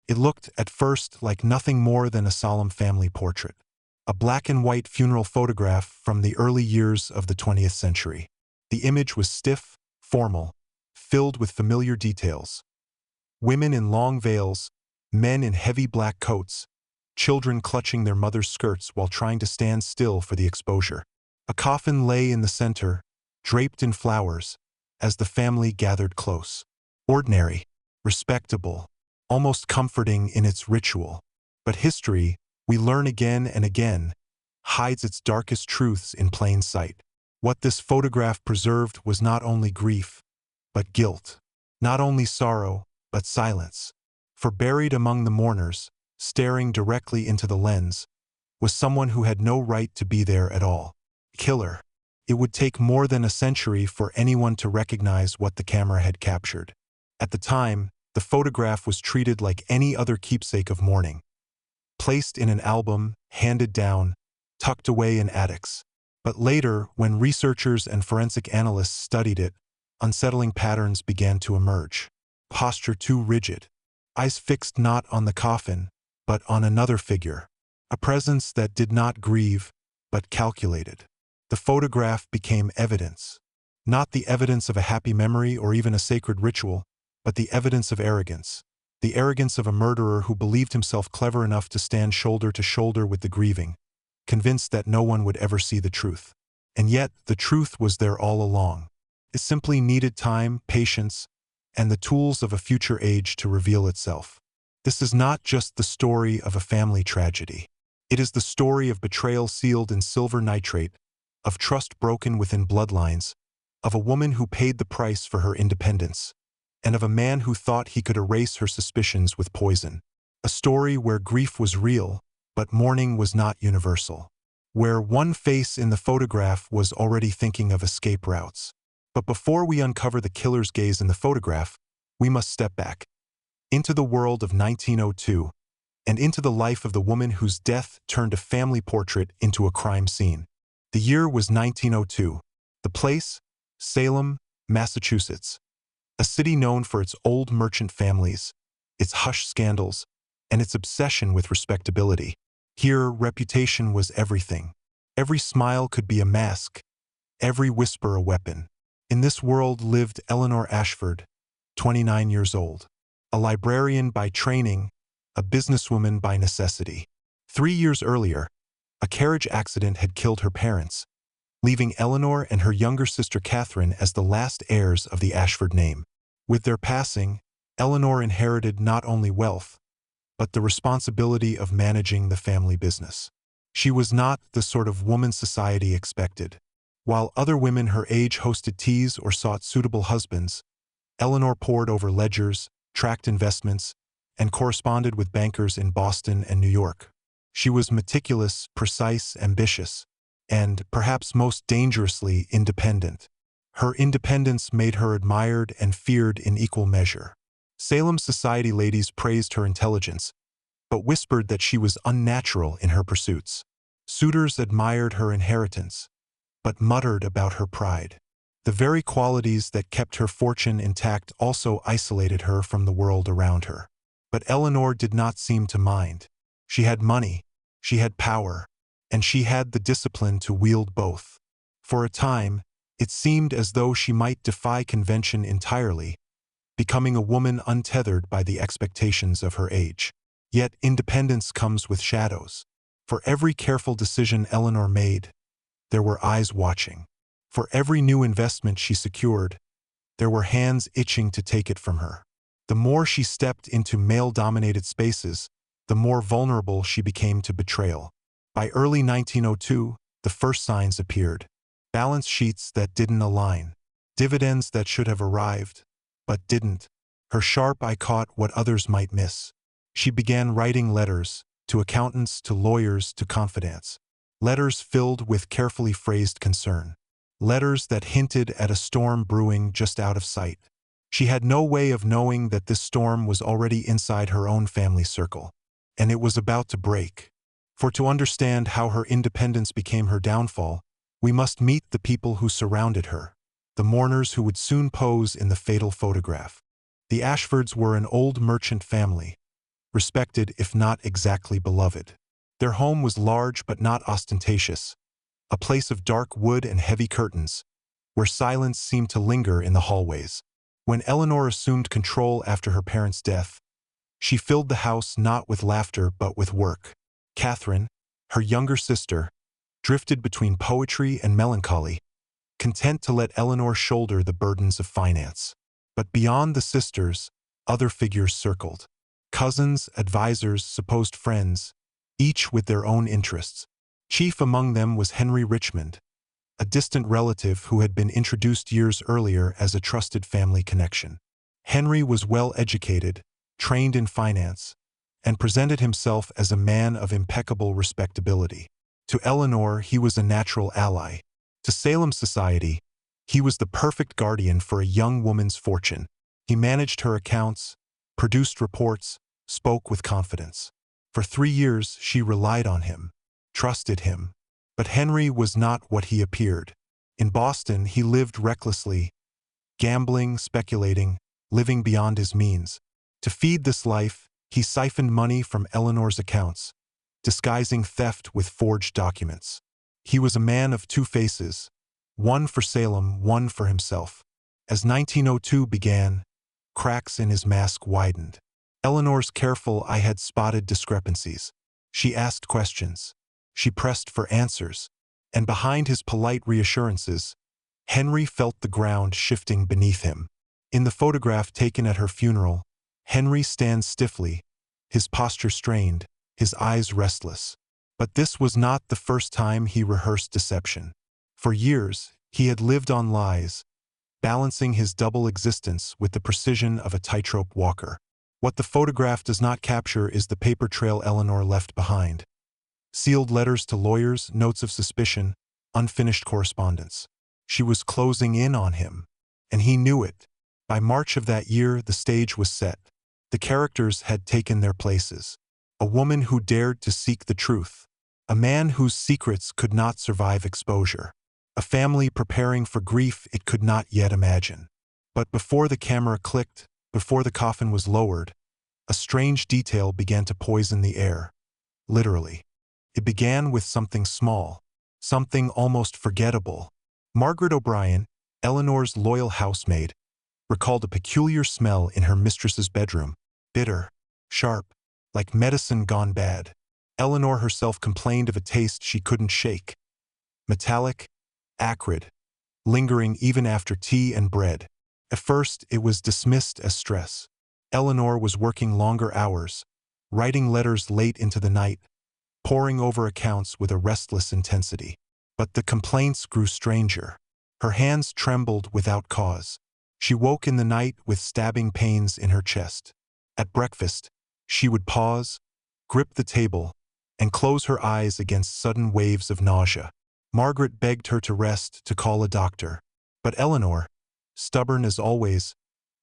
It looked, at first, like nothing more than a solemn family portrait. A black-and-white funeral photograph from the early years of the 20th century. The image was stiff, formal, filled with familiar details. Women in long veils, men in heavy black coats, children clutching their mothers' skirts while trying to stand still for the exposure. A coffin lay in the center, draped in flowers, as the family gathered close. Ordinary, respectable, almost comforting in its ritual. But history, we learn again and again, hides its darkest truths in plain sight. What this photograph preserved was not only grief, but guilt. Not only sorrow, but silence. For buried among the mourners, staring directly into the lens, was someone who had no right to be there at all. Killer. It would take more than a century for anyone to recognize what the camera had captured. At the time, the photograph was treated like any other keepsake of mourning. Placed in an album, handed down, tucked away in attics. But later, when researchers and forensic analysts studied it, unsettling patterns began to emerge. Posture too rigid. Eyes fixed not on the coffin, but on another figure. A presence that did not grieve, but calculated. The photograph became evidence. Not the evidence of a happy memory or even a sacred ritual, but the evidence of arrogance. The arrogance of a murderer who believed himself clever enough to stand shoulder to shoulder with the grieving, convinced that no one would ever see the truth. And yet, the truth was there all along. It simply needed time, patience, and the tools of a future age to reveal itself. This is not just the story of a family tragedy. It is the story of betrayal sealed in silver nitrate, of trust broken within bloodlines, of a woman who paid the price for her independence, and of a man who thought he could erase her suspicions with poison. A story where grief was real, but mourning was not universal. Where one face in the photograph was already thinking of escape routes. But before we uncover the killer's gaze in the photograph, we must step back. Into the world of 1902, and into the life of the woman whose death turned a family portrait into a crime scene. The year was 1902. The place? Salem, Massachusetts. A city known for its old merchant families, its hush scandals, and its obsession with respectability. Here, reputation was everything. Every smile could be a mask, every whisper a weapon. In this world lived Eleanor Ashford, 29 years old. A librarian by training, a businesswoman by necessity. 3 years earlier, a carriage accident had killed her parents, leaving Eleanor and her younger sister Catherine as the last heirs of the Ashford name. With their passing, Eleanor inherited not only wealth, but the responsibility of managing the family business. She was not the sort of woman society expected. While other women her age hosted teas or sought suitable husbands, Eleanor pored over ledgers, tracked investments, and corresponded with bankers in Boston and New York. She was meticulous, precise, ambitious, and, perhaps most dangerously, independent. Her independence made her admired and feared in equal measure. Salem society ladies praised her intelligence, but whispered that she was unnatural in her pursuits. Suitors admired her inheritance, but muttered about her pride. The very qualities that kept her fortune intact also isolated her from the world around her. But Eleanor did not seem to mind. She had money, she had power, and she had the discipline to wield both. For a time, it seemed as though she might defy convention entirely, becoming a woman untethered by the expectations of her age. Yet independence comes with shadows. For every careful decision Eleanor made, there were eyes watching. For every new investment she secured, there were hands itching to take it from her. The more she stepped into male-dominated spaces, the more vulnerable she became to betrayal. By early 1902, the first signs appeared. Balance sheets that didn't align. Dividends that should have arrived, but didn't. Her sharp eye caught what others might miss. She began writing letters, to accountants, to lawyers, to confidants. Letters filled with carefully phrased concern. Letters that hinted at a storm brewing just out of sight. She had no way of knowing that this storm was already inside her own family circle. And it was about to break. For to understand how her independence became her downfall, we must meet the people who surrounded her, the mourners who would soon pose in the fatal photograph. The Ashfords were an old merchant family, respected if not exactly beloved. Their home was large but not ostentatious, a place of dark wood and heavy curtains, where silence seemed to linger in the hallways. When Eleanor assumed control after her parents' death, she filled the house not with laughter but with work. Catherine, her younger sister, drifted between poetry and melancholy, content to let Eleanor shoulder the burdens of finance. But beyond the sisters, other figures circled. Cousins, advisors, supposed friends, each with their own interests. Chief among them was Henry Richmond, a distant relative who had been introduced years earlier as a trusted family connection. Henry was well educated, trained in finance, and presented himself as a man of impeccable respectability. To Eleanor, he was a natural ally. To Salem society, he was the perfect guardian for a young woman's fortune. He managed her accounts, produced reports, spoke with confidence. For 3 years, she relied on him, trusted him. But Henry was not what he appeared. In Boston, he lived recklessly, gambling, speculating, living beyond his means. To feed this life, he siphoned money from Eleanor's accounts, disguising theft with forged documents. He was a man of two faces, one for Salem, one for himself. As 1902 began, cracks in his mask widened. Eleanor's careful eye had spotted discrepancies. She asked questions. She pressed for answers. And behind his polite reassurances, Henry felt the ground shifting beneath him. In the photograph taken at her funeral, Henry stands stiffly, his posture strained, his eyes restless. But this was not the first time he rehearsed deception. For years, he had lived on lies, balancing his double existence with the precision of a tightrope walker. What the photograph does not capture is the paper trail Eleanor left behind. Sealed letters to lawyers, notes of suspicion, unfinished correspondence. She was closing in on him, and he knew it. By March of that year, the stage was set. The characters had taken their places. A woman who dared to seek the truth. A man whose secrets could not survive exposure. A family preparing for grief it could not yet imagine. But before the camera clicked, before the coffin was lowered, a strange detail began to poison the air. Literally. It began with something small, something almost forgettable. Margaret O'Brien, Eleanor's loyal housemaid, recalled a peculiar smell in her mistress's bedroom, bitter, sharp, like medicine gone bad. Eleanor herself complained of a taste she couldn't shake. Metallic, acrid, lingering even after tea and bread. At first, it was dismissed as stress. Eleanor was working longer hours, writing letters late into the night, poring over accounts with a restless intensity. But the complaints grew stranger. Her hands trembled without cause. She woke in the night with stabbing pains in her chest. At breakfast, she would pause, grip the table, and close her eyes against sudden waves of nausea. Margaret begged her to rest, to call a doctor. But Eleanor, stubborn as always,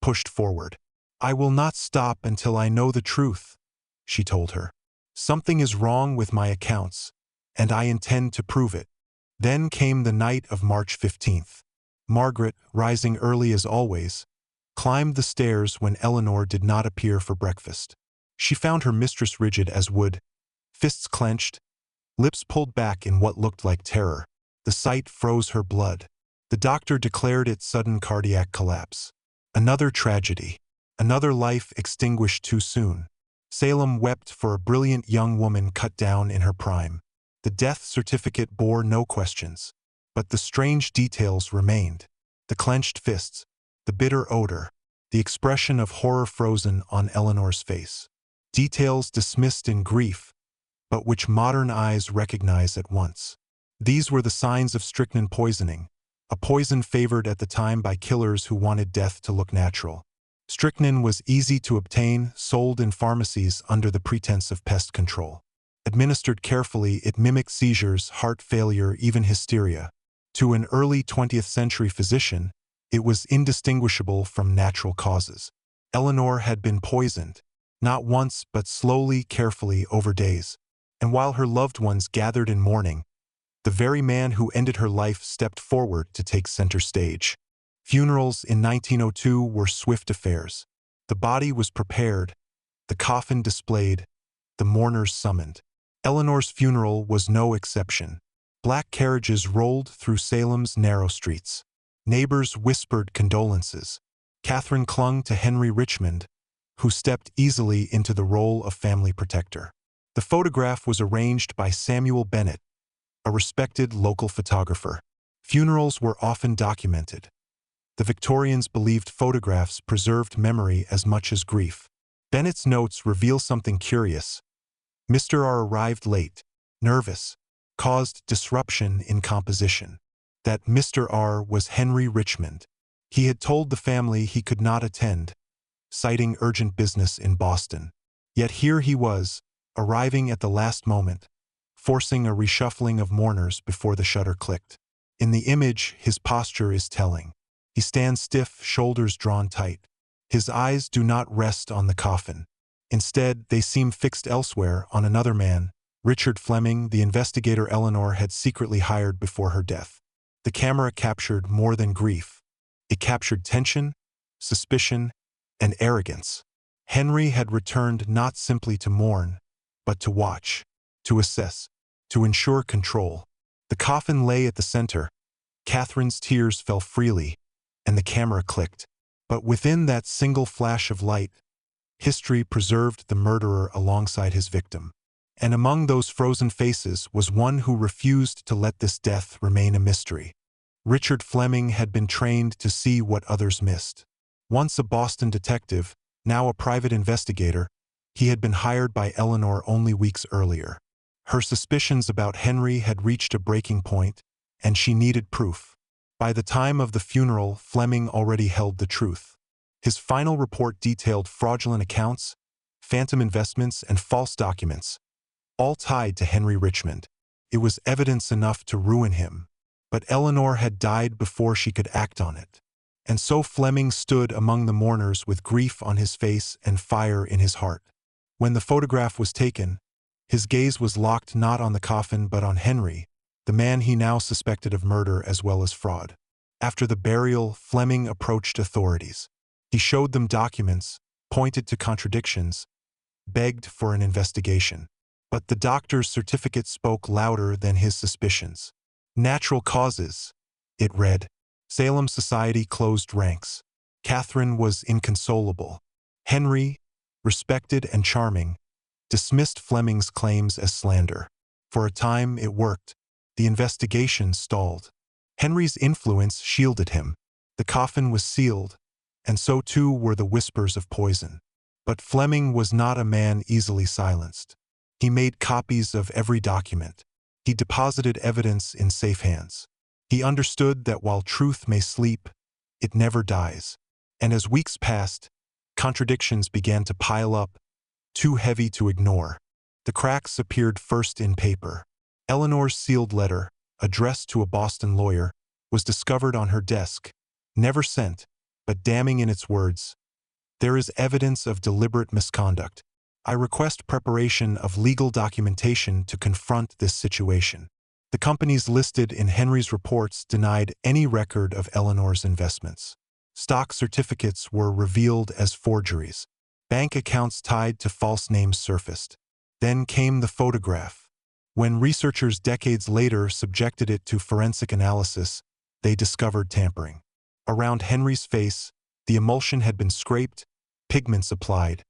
pushed forward. "I will not stop until I know the truth," she told her. "Something is wrong with my accounts, and I intend to prove it." Then came the night of March 15th. Margaret, rising early as always, climbed the stairs when Eleanor did not appear for breakfast. She found her mistress rigid as wood, fists clenched, lips pulled back in what looked like terror. The sight froze her blood. The doctor declared it sudden cardiac collapse. Another tragedy. Another life extinguished too soon. Salem wept for a brilliant young woman cut down in her prime. The death certificate bore no questions. But the strange details remained. The clenched fists, the bitter odor, the expression of horror frozen on Eleanor's face. Details dismissed in grief, but which modern eyes recognize at once. These were the signs of strychnine poisoning, a poison favored at the time by killers who wanted death to look natural. Strychnine was easy to obtain, sold in pharmacies under the pretense of pest control. Administered carefully, it mimicked seizures, heart failure, even hysteria. To an early 20th century physician, it was indistinguishable from natural causes. Eleanor had been poisoned, not once but slowly, carefully, over days. And while her loved ones gathered in mourning, the very man who ended her life stepped forward to take center stage. Funerals in 1902 were swift affairs. The body was prepared, the coffin displayed, the mourners summoned. Eleanor's funeral was no exception. Black carriages rolled through Salem's narrow streets. Neighbors whispered condolences. Catherine clung to Henry Richmond, who stepped easily into the role of family protector. The photograph was arranged by Samuel Bennett, a respected local photographer. Funerals were often documented. The Victorians believed photographs preserved memory as much as grief. Bennett's notes reveal something curious. Mr. R arrived late, nervous, caused disruption in composition. That Mr. R was Henry Richmond. He had told the family he could not attend, citing urgent business in Boston. Yet here he was, arriving at the last moment, forcing a reshuffling of mourners before the shutter clicked. In the image, his posture is telling. He stands stiff, shoulders drawn tight. His eyes do not rest on the coffin. Instead, they seem fixed elsewhere on another man, Richard Fleming, the investigator Eleanor had secretly hired before her death. The camera captured more than grief. It captured tension, suspicion, and arrogance. Henry had returned not simply to mourn, but to watch, to assess, to ensure control. The coffin lay at the center. Catherine's tears fell freely, and the camera clicked. But within that single flash of light, history preserved the murderer alongside his victim. And among those frozen faces was one who refused to let this death remain a mystery. Richard Fleming had been trained to see what others missed. Once a Boston detective, now a private investigator, he had been hired by Eleanor only weeks earlier. Her suspicions about Henry had reached a breaking point, and she needed proof. By the time of the funeral, Fleming already held the truth. His final report detailed fraudulent accounts, phantom investments, and false documents, all tied to Henry Richmond. It was evidence enough to ruin him, but Eleanor had died before she could act on it. And so Fleming stood among the mourners with grief on his face and fire in his heart. When the photograph was taken, his gaze was locked not on the coffin but on Henry, the man he now suspected of murder as well as fraud. After the burial, Fleming approached authorities. He showed them documents, pointed to contradictions, begged for an investigation. But the doctor's certificate spoke louder than his suspicions. Natural causes, it read. Salem society closed ranks. Catherine was inconsolable. Henry, respected and charming, dismissed Fleming's claims as slander. For a time it worked. The investigation stalled. Henry's influence shielded him. The coffin was sealed, and so too were the whispers of poison. But Fleming was not a man easily silenced. He made copies of every document. He deposited evidence in safe hands. He understood that while truth may sleep, it never dies. And as weeks passed, contradictions began to pile up, too heavy to ignore. The cracks appeared first in paper. Eleanor's sealed letter, addressed to a Boston lawyer, was discovered on her desk, never sent, but damning in its words. There is evidence of deliberate misconduct. I request preparation of legal documentation to confront this situation. The companies listed in Henry's reports denied any record of Eleanor's investments. Stock certificates were revealed as forgeries. Bank accounts tied to false names surfaced. Then came the photograph. When researchers decades later subjected it to forensic analysis, they discovered tampering. Around Henry's face, the emulsion had been scraped, pigments applied,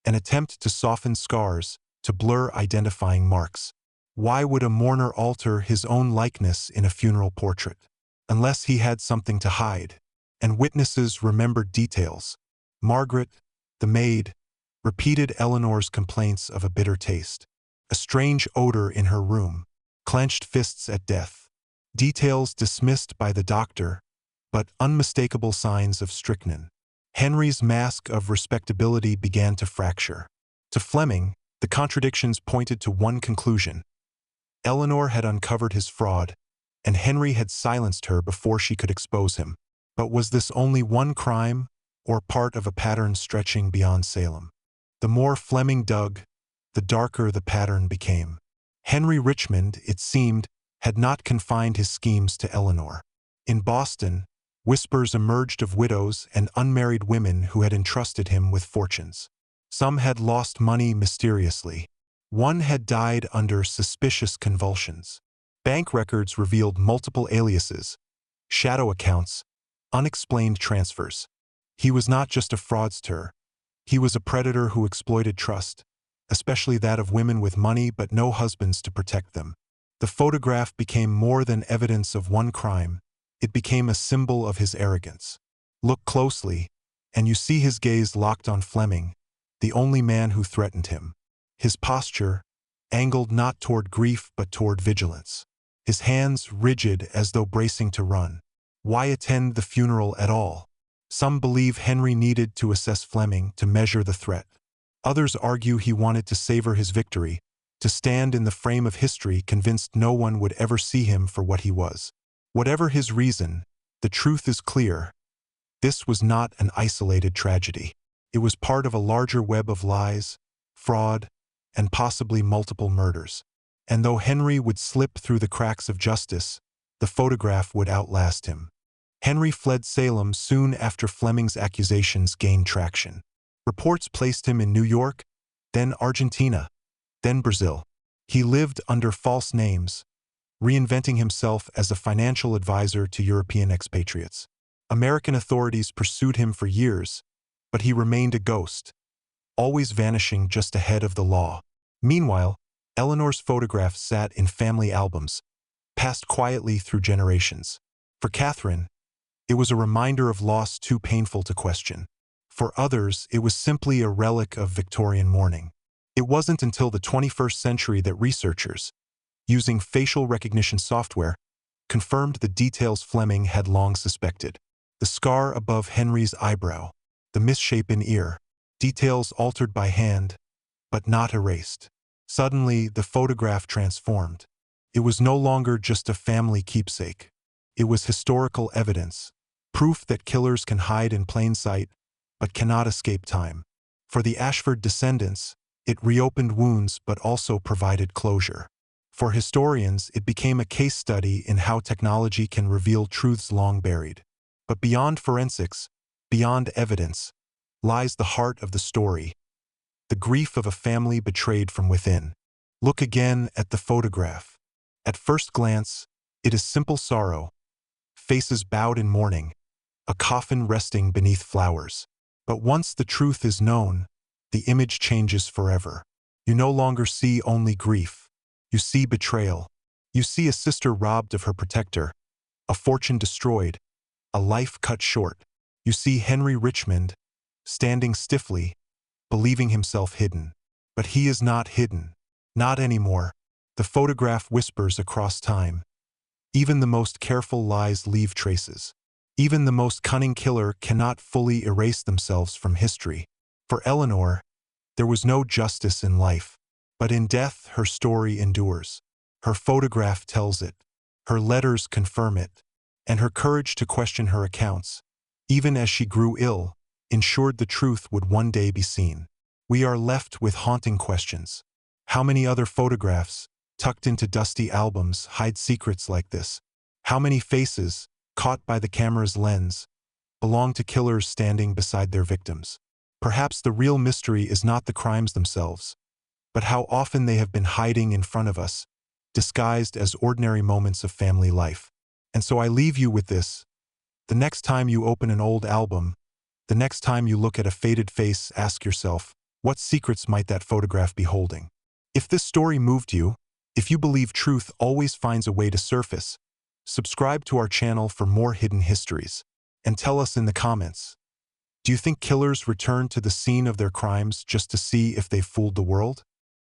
an attempt to soften scars, to blur identifying marks. Why would a mourner alter his own likeness in a funeral portrait? Unless he had something to hide. And witnesses remembered details. Margaret, the maid, repeated Eleanor's complaints of a bitter taste. A strange odor in her room. Clenched fists at death. Details dismissed by the doctor, but unmistakable signs of strychnine. Henry's mask of respectability began to fracture. To Fleming, the contradictions pointed to one conclusion. Eleanor had uncovered his fraud, and Henry had silenced her before she could expose him. But was this only one crime, or part of a pattern stretching beyond Salem? The more Fleming dug, the darker the pattern became. Henry Richmond, it seemed, had not confined his schemes to Eleanor. In Boston, whispers emerged of widows and unmarried women who had entrusted him with fortunes. Some had lost money mysteriously. One had died under suspicious convulsions. Bank records revealed multiple aliases, shadow accounts, unexplained transfers. He was not just a fraudster. He was a predator who exploited trust, especially that of women with money but no husbands to protect them. The photograph became more than evidence of one crime. It became a symbol of his arrogance. Look closely, and you see his gaze locked on Fleming, the only man who threatened him. His posture, angled not toward grief but toward vigilance. His hands rigid as though bracing to run. Why attend the funeral at all? Some believe Henry needed to assess Fleming to measure the threat. Others argue he wanted to savor his victory, to stand in the frame of history convinced no one would ever see him for what he was. Whatever his reason, the truth is clear. This was not an isolated tragedy. It was part of a larger web of lies, fraud, and possibly multiple murders. And though Henry would slip through the cracks of justice, the photograph would outlast him. Henry fled Salem soon after Fleming's accusations gained traction. Reports placed him in New York, then Argentina, then Brazil. He lived under false names, reinventing himself as a financial advisor to European expatriates. American authorities pursued him for years, but he remained a ghost, always vanishing just ahead of the law. Meanwhile, Eleanor's photographs sat in family albums, passed quietly through generations. For Catherine, it was a reminder of loss too painful to question. For others, it was simply a relic of Victorian mourning. It wasn't until the 21st century that researchers, using facial recognition software, confirmed the details Fleming had long suspected. The scar above Henry's eyebrow, the misshapen ear, details altered by hand, but not erased. Suddenly, the photograph transformed. It was no longer just a family keepsake. It was historical evidence, proof that killers can hide in plain sight, but cannot escape time. For the Ashford descendants, it reopened wounds but also provided closure. For historians, it became a case study in how technology can reveal truths long buried. But beyond forensics, beyond evidence, lies the heart of the story, the grief of a family betrayed from within. Look again at the photograph. At first glance, it is simple sorrow, faces bowed in mourning, a coffin resting beneath flowers. But once the truth is known, the image changes forever. You no longer see only grief. You see betrayal. You see a sister robbed of her protector, a fortune destroyed, a life cut short. You see Henry Richmond, standing stiffly, believing himself hidden. But he is not hidden. Not anymore. The photograph whispers across time. Even the most careful lies leave traces. Even the most cunning killer cannot fully erase themselves from history. For Eleanor, there was no justice in life. But in death, her story endures. Her photograph tells it. Her letters confirm it. And her courage to question her accounts, even as she grew ill, ensured the truth would one day be seen. We are left with haunting questions. How many other photographs, tucked into dusty albums, hide secrets like this? How many faces, caught by the camera's lens, belong to killers standing beside their victims? Perhaps the real mystery is not the crimes themselves, but how often they have been hiding in front of us, disguised as ordinary moments of family life. And so I leave you with this. The next time you open an old album, the next time you look at a faded face, ask yourself, what secrets might that photograph be holding? If this story moved you, if you believe truth always finds a way to surface, subscribe to our channel for more hidden histories. And tell us in the comments, do you think killers return to the scene of their crimes just to see if they fooled the world?